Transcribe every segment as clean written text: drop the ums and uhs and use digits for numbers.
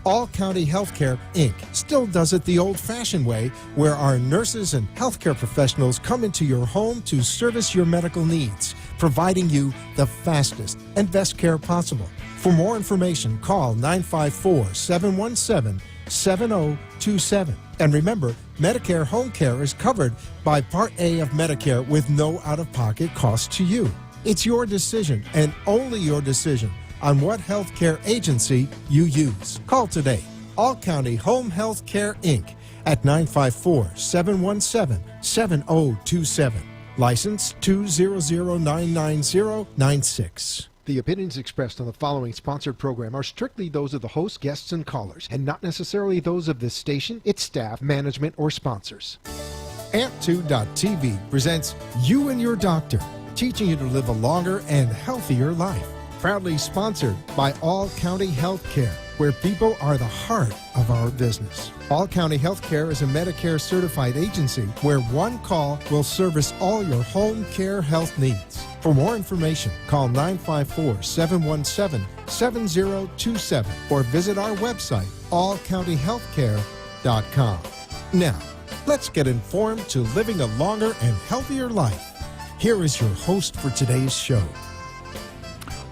All County Healthcare, Inc. still does it the old-fashioned way, where our nurses and healthcare professionals come into your home to service your medical needs, providing you the fastest and best care possible. For more information, call 954-717-7027. And remember, Medicare Home Care is covered by Part A of Medicare with no out-of-pocket cost to you. It's your decision, and only your decision, on what healthcare agency you use. Call today. All County Home Health Care, Inc. at 954-717-7027. License 200999096. The opinions expressed on the following sponsored program are strictly those of the host, guests, and callers, and not necessarily those of this station, its staff, management, or sponsors. Amp2.tv presents You and Your Doctor, teaching you to live a longer and healthier life. Proudly sponsored by All County Healthcare, where people are the heart of our business. All County Healthcare is a Medicare certified agency where one call will service all your home care health needs. For more information, call 954-717-7027 or visit our website, allcountyhealthcare.com. Now, let's get informed to living a longer and healthier life. Here is your host for today's show.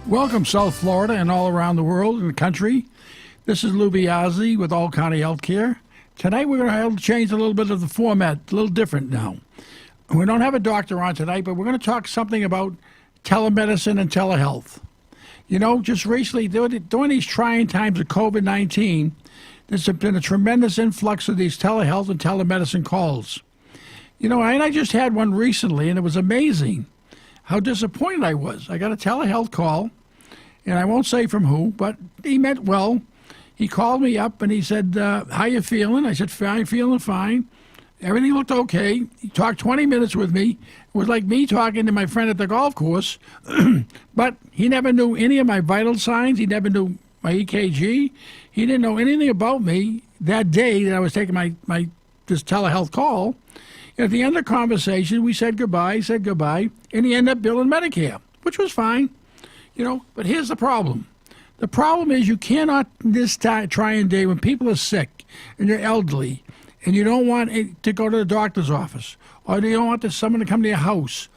Welcome, South Florida and all around the world and the country. This is Lou Biazzi with All County Healthcare. Tonight we're going to change a little bit of the format, a little different now. We don't have a doctor on tonight, but we're going to talk something about telemedicine and telehealth. You know, just recently, during these trying times of COVID-19, there's been a tremendous influx of these telehealth and telemedicine calls. You know, and I just had one recently, and it was amazing how disappointed I was. I got a telehealth call, and I won't say from who, but he meant well. He called me up and he said, how you feeling? I said, fine, feeling fine. Everything looked okay. He talked 20 minutes with me. It was like me talking to my friend at the golf course, but he never knew any of my vital signs. He never knew my EKG. He didn't know anything about me that day that I was taking this telehealth call. At the end of the conversation, we said goodbye, and he ended up billing Medicare, which was fine, you know. But here's the problem. The problem is you cannot, this trying day, when people are sick and you're elderly and you don't want to go to the doctor's office or you don't want someone to come to your house,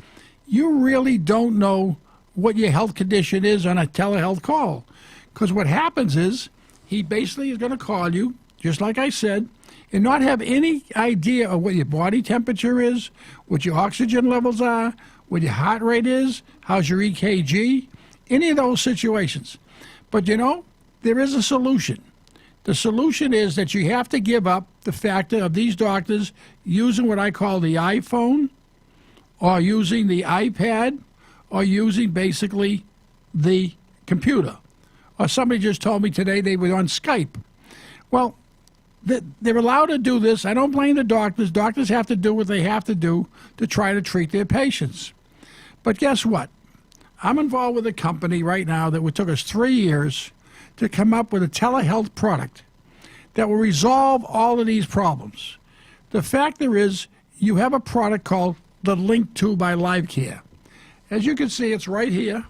you really don't know what your health condition is on a telehealth call. Because what happens is he basically is going to call you, just like I said, and not have any idea of what your body temperature is, what your oxygen levels are, what your heart rate is, how's your EKG, any of those situations. But you know, there is a solution. The solution is that you have to give up the factor of these doctors using what I call the iPhone, or using the iPad, or using basically the computer. Or somebody just told me today they were on Skype. Well, they're allowed to do this. I don't blame the doctors. Doctors have to do what they have to do to try to treat their patients. But guess what? I'm involved with a company right now that took us 3 years to come up with a telehealth product that will resolve all of these problems. The factor is you have a product called the Link 2 by LiveCare. As you can see, it's right here.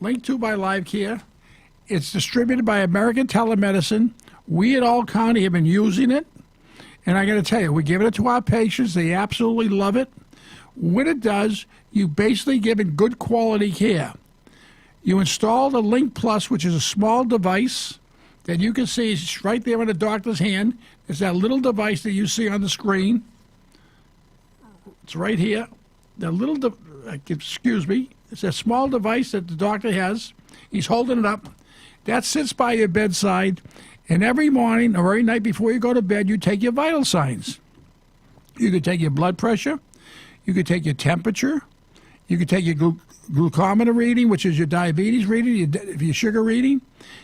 Link 2 by LiveCare. It's distributed by American Telemedicine. We at All County have been using it, and I got to tell you, we're giving it to our patients. They absolutely love it. What it does, you basically give it good quality care. You install the Link Plus, which is a small device that you can see is right there in the doctor's hand. It's that little device that you see on the screen. It's right here. Excuse me. It's a small device that the doctor has. He's holding it up. That sits by your bedside. And every morning or every night before you go to bed, you take your vital signs. You could take your blood pressure. You could take your temperature. You could take your glucometer reading, which is your diabetes reading, your sugar reading.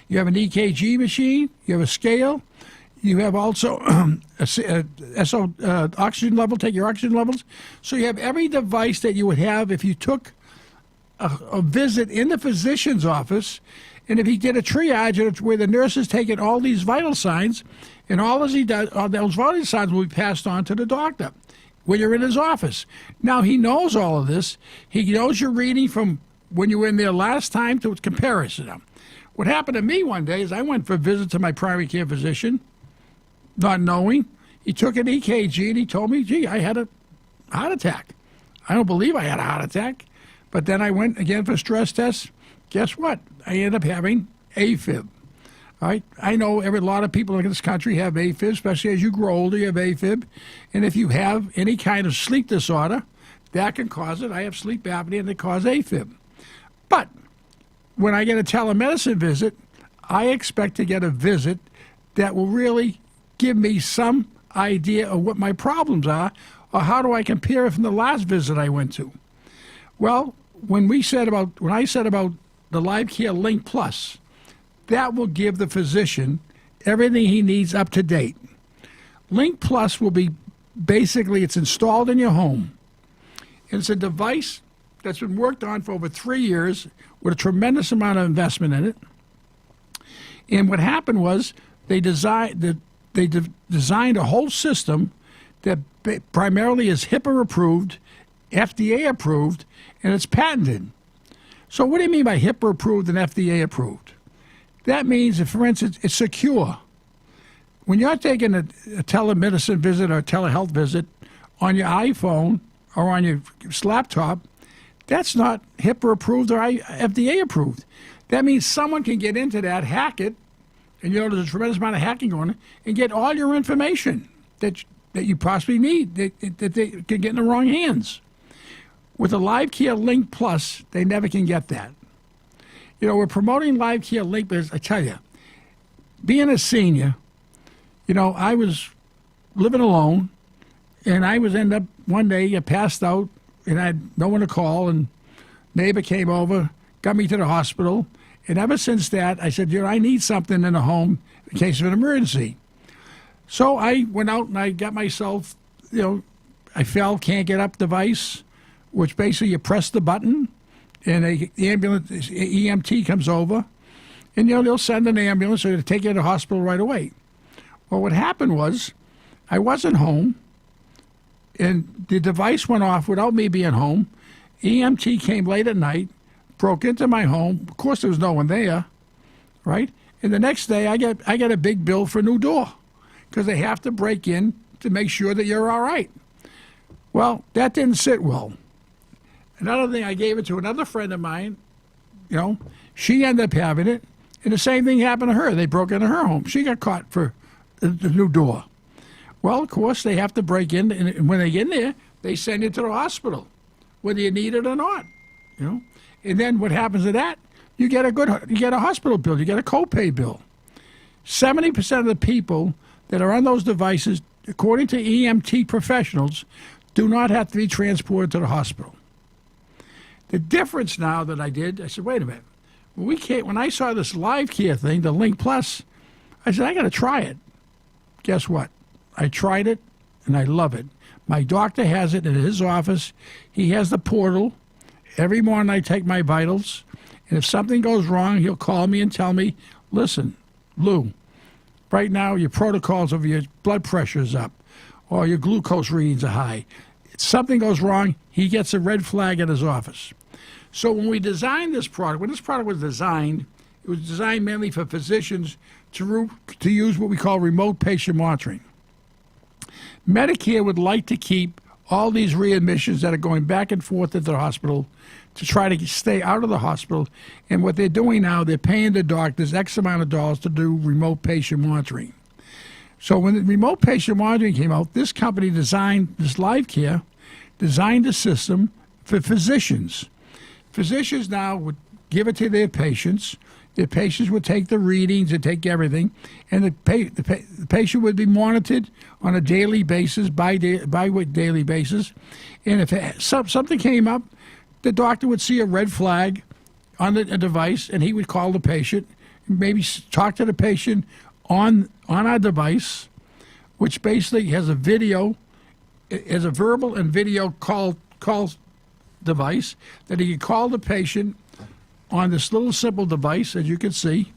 You have an EKG machine. You have a scale. You have also oxygen level, take your oxygen levels. So you have every device that you would have if you took a visit in the physician's office. And if he did a triage where the nurse is taking all these vital signs, and all as he does, all those vital signs will be passed on to the doctor when you're in his office. Now, he knows all of this. He knows your reading from when you were in there last time to comparison. What happened to me one day is I went for a visit to my primary care physician, not knowing. He took an EKG and he told me, gee, I had a heart attack. I don't believe I had a heart attack. But then I went again for stress tests. Guess what? I ended up having AFib. All right? I know a lot of people in this country have AFib, especially as you grow older, you have AFib. And if you have any kind of sleep disorder, that can cause it. I have sleep apnea and it causes AFib. But when I get a telemedicine visit, I expect to get a visit that will really give me some idea of what my problems are, or how do I compare it from the last visit I went to. Well, when I said about the LiveCare Link Plus, that will give the physician everything he needs up to date. Link Plus will be basically, it's installed in your home. It's a device that's been worked on for over 3 years with a tremendous amount of investment in it. And what happened was they designed a whole system that primarily is HIPAA approved, FDA approved, and it's patented. So what do you mean by HIPAA approved and FDA approved? That means, if, for instance, it's secure. When you're taking a telemedicine visit or a telehealth visit on your iPhone or on your laptop, that's not HIPAA approved or FDA approved. That means someone can get into that, hack it, and there's a tremendous amount of hacking on it, and get all your information that you possibly need that they can get in the wrong hands. With the LiveCare Link Plus, they never can get that. We're promoting LiveCare Link, but I tell you, being a senior, I was living alone, and I was end up one day, I passed out, and I had no one to call, and neighbor came over, got me to the hospital, and ever since that, I said, I need something in the home in case of an emergency. So I went out and I got myself, I fell, can't get up device, which basically you press the button, and the ambulance, EMT comes over, and they'll send an ambulance or to take you to the hospital right away. Well, what happened was I wasn't home, and the device went off without me being home. EMT came late at night, broke into my home. Of course, there was no one there, right? And the next day, I get a big bill for a new door because they have to break in to make sure that you're all right. Well, that didn't sit well. Another thing, I gave it to another friend of mine. She ended up having it, and the same thing happened to her. They broke into her home. She got caught for the new door. Well, of course, they have to break in, and when they get in there, they send you to the hospital, whether you need it or not. And then what happens to that? You get a hospital bill. You get a copay bill. 70% of the people that are on those devices, according to EMT professionals, do not have to be transported to the hospital. The difference now that I said, wait a minute. When I saw this LiveCare thing, the Link Plus, I said, I got to try it. Guess what? I tried it, and I love it. My doctor has it in his office. He has the portal. Every morning I take my vitals, and if something goes wrong, he'll call me and tell me, listen, Lou, right now your protocols of your blood pressure is up, or your glucose readings are high. If something goes wrong, he gets a red flag at his office. So when we designed this product, when this product was designed, it was designed mainly for physicians to use what we call remote patient monitoring. Medicare would like to keep all these readmissions that are going back and forth at the hospital to try to stay out of the hospital. And what they're doing now, they're paying the doctors X amount of dollars to do remote patient monitoring. So when the remote patient monitoring came out, this company designed, this LiveCare, designed a system for physicians. Physicians now would give it to their patients. Their patients would take the readings and take everything, and the patient would be monitored on a daily basis, daily basis. And if something came up, the doctor would see a red flag on the device, and he would call the patient, maybe talk to the patient on our device, which basically has a video, has a verbal and video call device that he could call the patient on this little simple device, as you can see,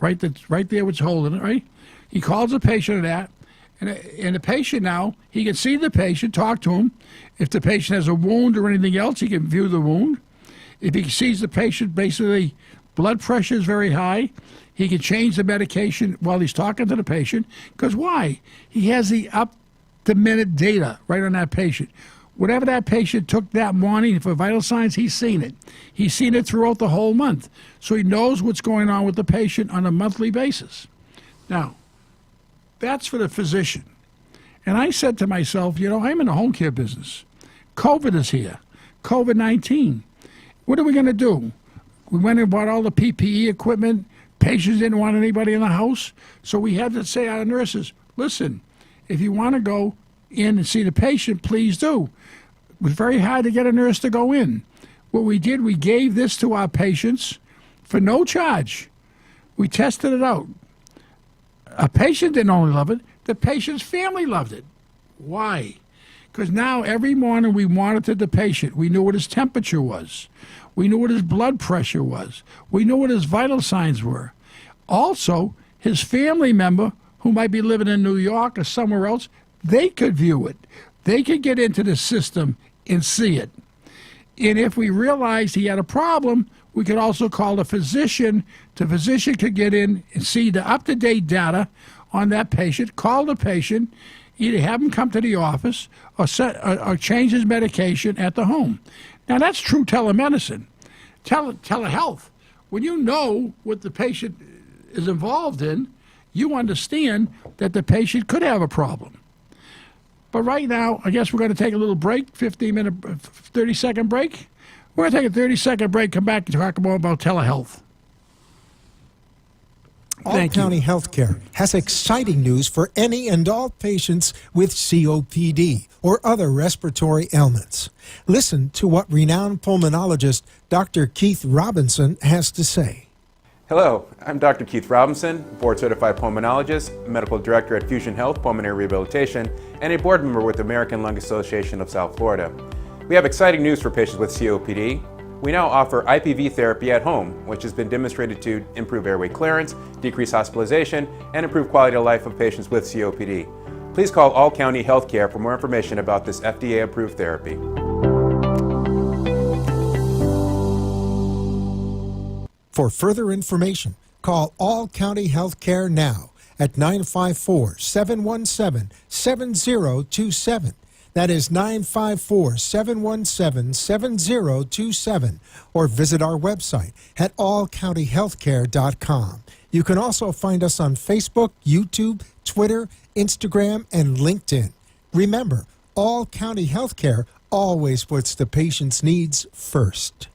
right there, what's holding it, right? He calls the patient of that, and the patient now, he can see the patient, talk to him. If the patient has a wound or anything else, he can view the wound. If he sees the patient basically blood pressure is very high. He can change the medication while he's talking to the patient. Because why? He has the up-to-minute data right on that patient. Whatever that patient took that morning for vital signs, he's seen it. He's seen it throughout the whole month. So he knows what's going on with the patient on a monthly basis. Now, that's for the physician. And I said to myself, I'm in the home care business. COVID is here. COVID-19. What are we going to do? We went and bought all the PPE equipment. Patients didn't want anybody in the house. So we had to say to our nurses, listen, if you want to go in and see the patient, please do. It was very hard to get a nurse to go in. What we did, we gave this to our patients for no charge. We tested it out. A patient didn't only love it, the patient's family loved it. Why? Because now every morning we monitored the patient. We knew what his temperature was. We knew what his blood pressure was. We knew what his vital signs were. Also, his family member, who might be living in New York or somewhere else, they could view it. They could get into the system and see it. And if we realized he had a problem, we could also call the physician. The physician could get in and see the up-to-date data on that patient, call the patient, either have him come to the office or change his medication at the home. Now, that's true telemedicine. Telehealth. When you know what the patient is involved in, you understand that the patient could have a problem. But right now, I guess we're going to take a little break, 30-second break. We're going to take a 30-second break, come back and talk more about telehealth. All County Healthcare has exciting news for any and all patients with COPD or other respiratory ailments. Listen to what renowned pulmonologist Dr. Keith Robinson has to say. Hello, I'm Dr. Keith Robinson, board-certified pulmonologist, medical director at Fusion Health Pulmonary Rehabilitation, and a board member with the American Lung Association of South Florida. We have exciting news for patients with COPD. We now offer IPV therapy at home, which has been demonstrated to improve airway clearance, decrease hospitalization, and improve quality of life of patients with COPD. Please call All County Healthcare for more information about this FDA-approved therapy. For further information, call All County Healthcare now at 954-717-7027. That is 954-717-7027. Or visit our website at allcountyhealthcare.com. You can also find us on Facebook, YouTube, Twitter, Instagram, and LinkedIn. Remember, All County Healthcare always puts the patient's needs first.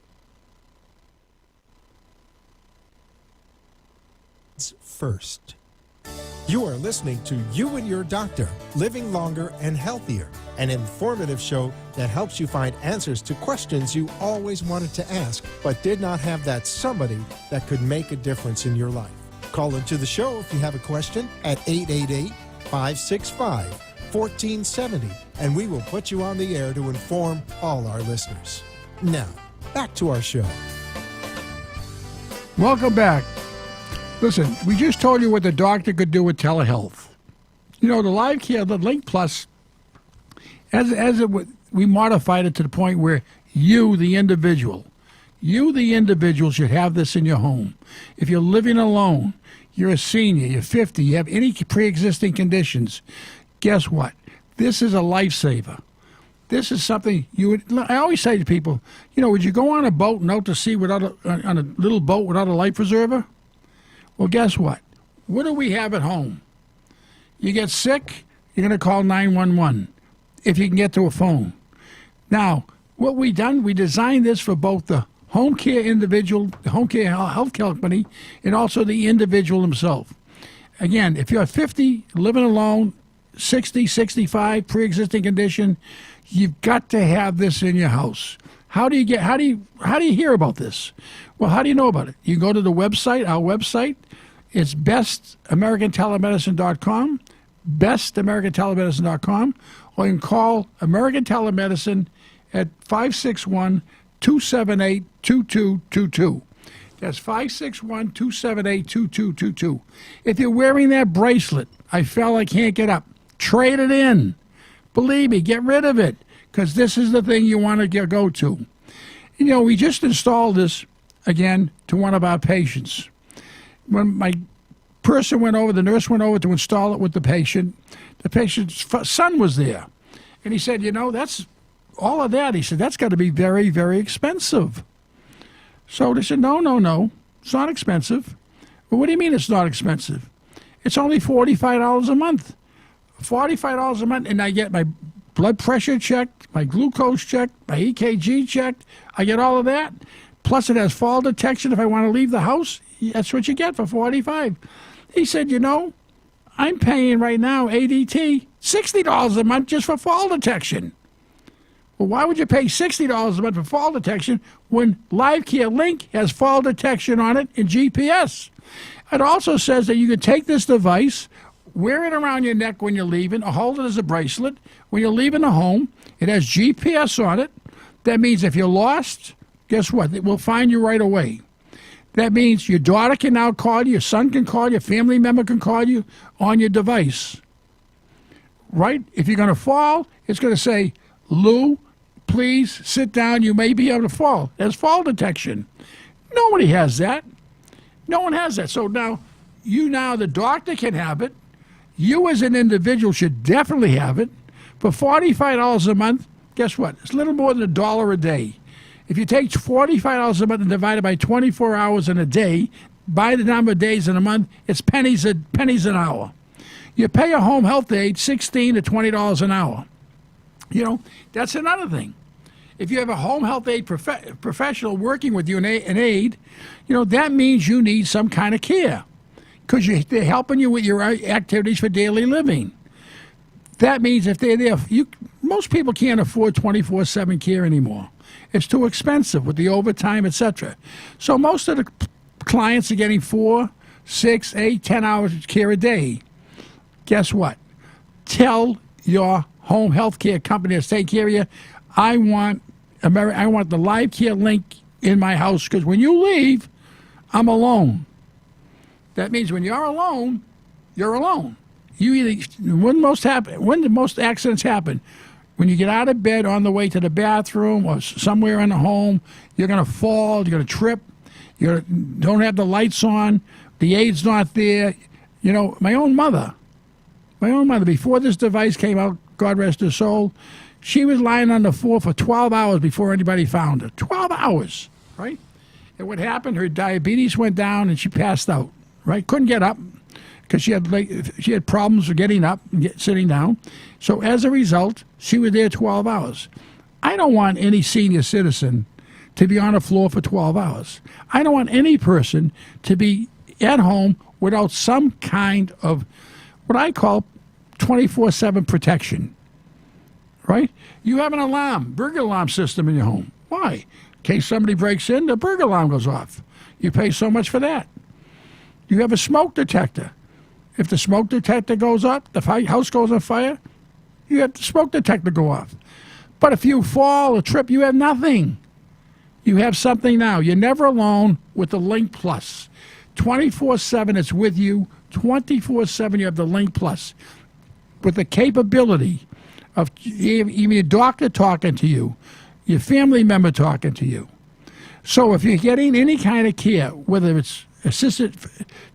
You are listening to You and Your Doctor, Living Longer and Healthier, an informative show that helps you find answers to questions you always wanted to ask but did not have that somebody that could make a difference in your life. Call into the show if you have a question at 888-565-1470, and we will put you on the air to inform all our listeners. Now, back to our show. Welcome back. Listen, we just told you what the doctor could do with telehealth. The Live Care, the Link Plus, we modified it to the point where you, the individual, should have this in your home. If you're living alone, you're a senior, you're 50, you have any pre-existing conditions, guess what? This is a lifesaver. This is something I always say to people, would you go on a boat and out to sea on a little boat without a life preserver? Well, guess what? What do we have at home? You get sick, you're going to call 911 if you can get to a phone. Now, what we designed this for both the home care individual, the home care health company, and also the individual himself. Again, if you're 50, living alone, 60, 65, pre-existing condition, you've got to have this in your house. How do you hear about this? Well, how do you know about it? You go to the website, our website. It's bestamericantelemedicine.com, bestamericantelemedicine.com, or you can call American Telemedicine at 561-278-2222. That's 561-278-2222. If you're wearing that bracelet, I fell, I can't get up, trade it in. Believe me, get rid of it, because this is the thing you want to go to. We just installed this again to one of our patients. When my the nurse went over to install it with the patient's son was there. And he said, that's all of that. He said, that's got to be very, very expensive. So they said, no, it's not expensive. Well, what do you mean it's not expensive? It's only $45 a month. $45 a month, and I get my blood pressure checked, my glucose checked, my EKG checked. I get all of that. Plus it has fall detection if I want to leave the house. That's what you get for $45. He said, I'm paying right now ADT $60 a month just for fall detection. Well, why would you pay $60 a month for fall detection when LiveCare Link has fall detection on it and GPS? It also says that you can take this device, wear it around your neck when you're leaving, or hold it as a bracelet. When you're leaving the home, it has GPS on it. That means if you're lost, guess what? It will find you right away. That means your daughter can now call you, your son can call you, your family member can call you on your device. Right? If you're going to fall, it's going to say, Lou, please sit down. You may be able to fall. There's fall detection. Nobody has that. No one has that. So now, the doctor can have it. You as an individual should definitely have it. For $45 a month, guess what? It's a little more than $1 a day. If you take $45 a month and divide it by 24 hours in a day, by the number of days in a month, it's pennies an hour. You pay a home health aide $16 to $20 an hour. That's another thing. If you have a home health aide professional working with you, an aide, that means you need some kind of care because they're helping you with your activities for daily living. That means if they're there, most people can't afford 24/7 care anymore. It's too expensive with the overtime, etc. So most of the clients are getting 4, 6, 8, 10 hours of care a day. Guess what? Tell your home health care company that's taking care of you, I want the LiveCare Link in my house because when you leave, I'm alone. That means when you're alone, you're alone. When the most accidents happen, when you get out of bed on the way to the bathroom or somewhere in the home, you're going to fall, you're going to trip, you don't have the lights on, the aide's not there. My own mother, before this device came out, God rest her soul, she was lying on the floor for 12 hours before anybody found her. 12 hours, right? And what happened, her diabetes went down and she passed out, right? Couldn't get up because she had problems with getting up and sitting down. So as a result, she was there 12 hours. I don't want any senior citizen to be on the floor for 12 hours. I don't want any person to be at home without some kind of what I call 24/7 protection, right? You have an alarm, burglar alarm system in your home. Why? In case somebody breaks in, the burglar alarm goes off. You pay so much for that. You have a smoke detector. If the smoke detector goes up, the house goes on fire, you have the smoke detector go off. But if you fall or trip, you have nothing. You have something now. You're never alone with the Link Plus. 24/7, it's with you. 24/7, you have the Link Plus. With the capability of even your doctor talking to you, your family member talking to you. So if you're getting any kind of care, whether it's assisted,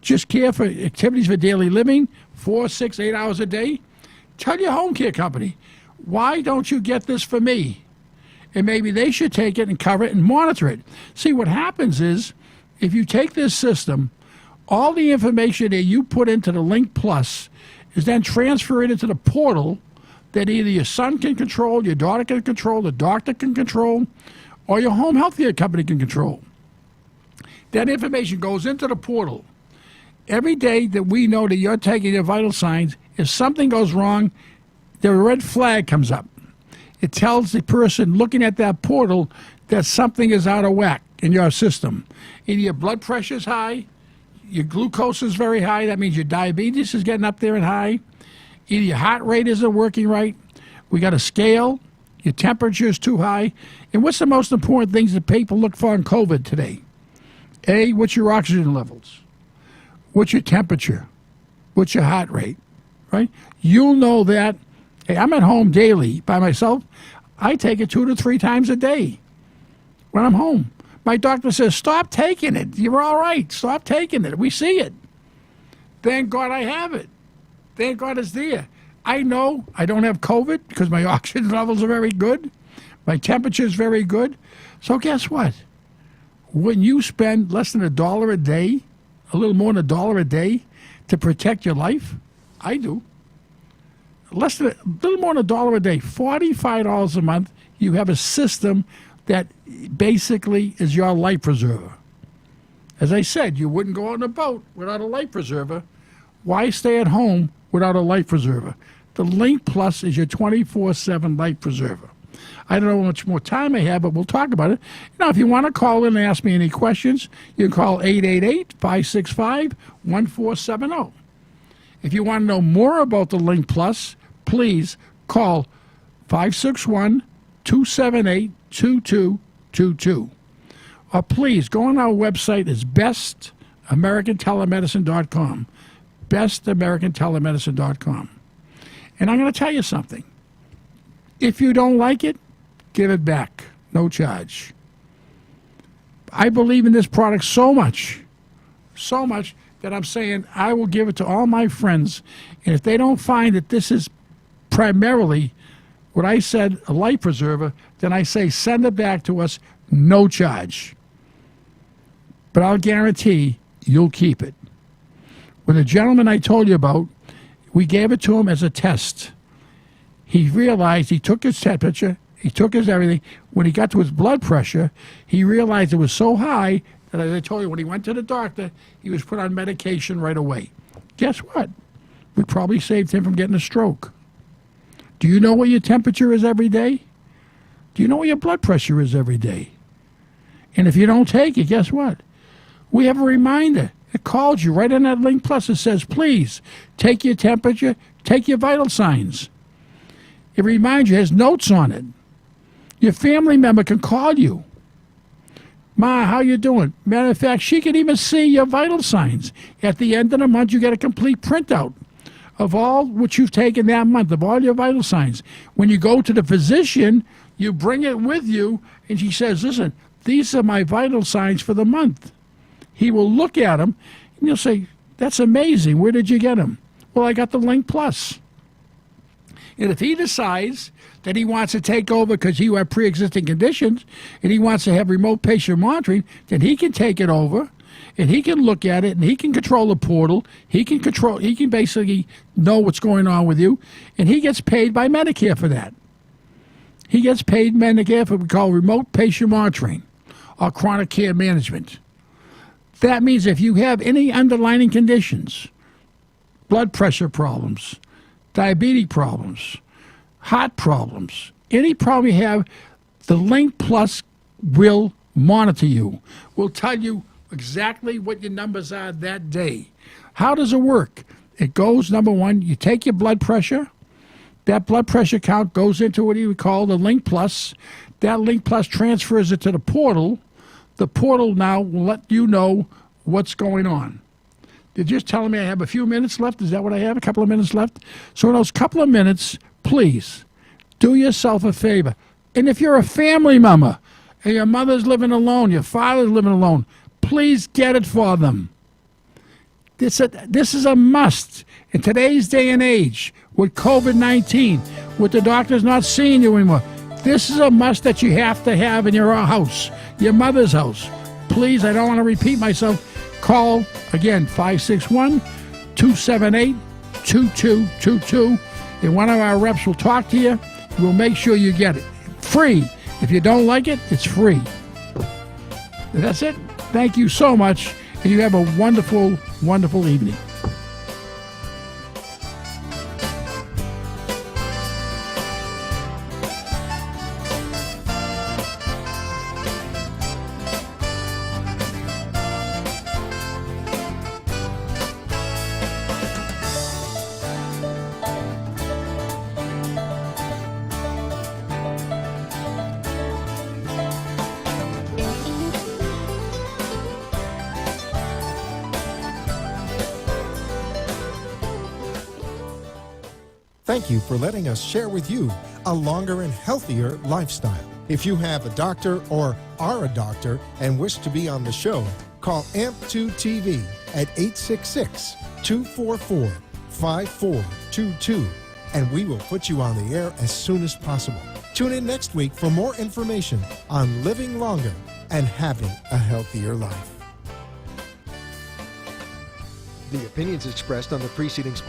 just care for activities for daily living, 4, 6, 8 hours a day, tell your home care company, why don't you get this for me? And maybe they should take it and cover it and monitor it. See, what happens is, if you take this system, all the information that you put into the Link Plus is then transferred into the portal that either your son can control, your daughter can control, the doctor can control, or your home health care company can control. That information goes into the portal. Every day that we know that you're taking your vital signs, if something goes wrong, the red flag comes up. It tells the person looking at that portal that something is out of whack in your system. Either your blood pressure is high, your glucose is very high, that means your diabetes is getting up there and high, either your heart rate isn't working right, we got a scale, your temperature is too high. And what's the most important things that people look for in COVID today? A, what's your oxygen levels? What's your temperature? What's your heart rate? Right? You'll know that. Hey, I'm at home daily by myself. I take it 2 to 3 times a day when I'm home. My doctor says, stop taking it. You're all right. Stop taking it. We see it. Thank God I have it. Thank God it's there. I know I don't have COVID because my oxygen levels are very good. My temperature is very good. So guess what? When you spend less than $1 a day, a little more than $1 a day to protect your life, I do. A little more than $1 a day, $45 a month, you have a system that basically is your life preserver. As I said, you wouldn't go on a boat without a life preserver. Why stay at home without a life preserver? The Link Plus is your 24/7 life preserver. I don't know how much more time I have, but we'll talk about it. Now, if you want to call in and ask me any questions, you can call 888-565-1470. If you want to know more about the Link Plus, please call 561-278-2222. Or please go on our website. It's bestamericantelemedicine.com. bestamericantelemedicine.com. And I'm going to tell you something. If you don't like it, give it back. No charge. I believe in this product so much that I'm saying I will give it to all my friends. And if they don't find that this is primarily what I said, a life preserver, then I say send it back to us, no charge. But I'll guarantee you'll keep it. When the gentleman I told you about, we gave it to him as a test. He realized, he took his temperature, he took his everything. When he got to his blood pressure, he realized it was so high that, as I told you, when he went to the doctor, he was put on medication right away. Guess what? We probably saved him from getting a stroke. Do you know what your temperature is every day? Do you know what your blood pressure is every day? And if you don't take it, guess what? We have a reminder. It calls you right on that Link Plus. It says, please take your temperature, take your vital signs. It reminds you, it has notes on it. Your family member can call you. Ma, how you doing? Matter of fact, she can even see your vital signs. At the end of the month, you get a complete printout of all what you've taken that month, of all your vital signs. When you go to the physician, you bring it with you, and she says, listen, these are my vital signs for the month. He will look at them, and you'll say, that's amazing. Where did you get them? Well, I got the Link Plus. And if he decides that he wants to take over because you have pre-existing conditions and he wants to have remote patient monitoring, then he can take it over and he can look at it and he can control the portal. He can basically know what's going on with you, and he gets paid by Medicare for that. He gets paid Medicare for what we call remote patient monitoring or chronic care management. That means if you have any underlying conditions, blood pressure problems, diabetes problems, heart problems, any problem you have, the Link Plus will monitor you, will tell you exactly what your numbers are that day. How does it work? It goes, number one, you take your blood pressure. That blood pressure count goes into what you would call the Link Plus. That Link Plus transfers it to the portal. The portal now will let you know what's going on. They're just telling me I have a few minutes left. Is that what I have? A couple of minutes left? So in those couple of minutes, please do yourself a favor. And if you're a family member and your mother's living alone, your father's living alone, please get it for them. This is a must. In today's day and age, with COVID-19, with the doctors not seeing you anymore, this is a must that you have to have in your house, your mother's house. Please, I don't want to repeat myself. Call, again, 561-278-2222, and one of our reps will talk to you. We'll make sure you get it. Free. If you don't like it, it's free. That's it. Thank you so much, and you have a wonderful, wonderful evening. Thank you for letting us share with you a longer and healthier lifestyle. If you have a doctor or are a doctor and wish to be on the show, call AMP2 TV at 866-244-5422, and we will put you on the air as soon as possible. Tune in next week for more information on living longer and having a healthier life. The opinions expressed on the preceding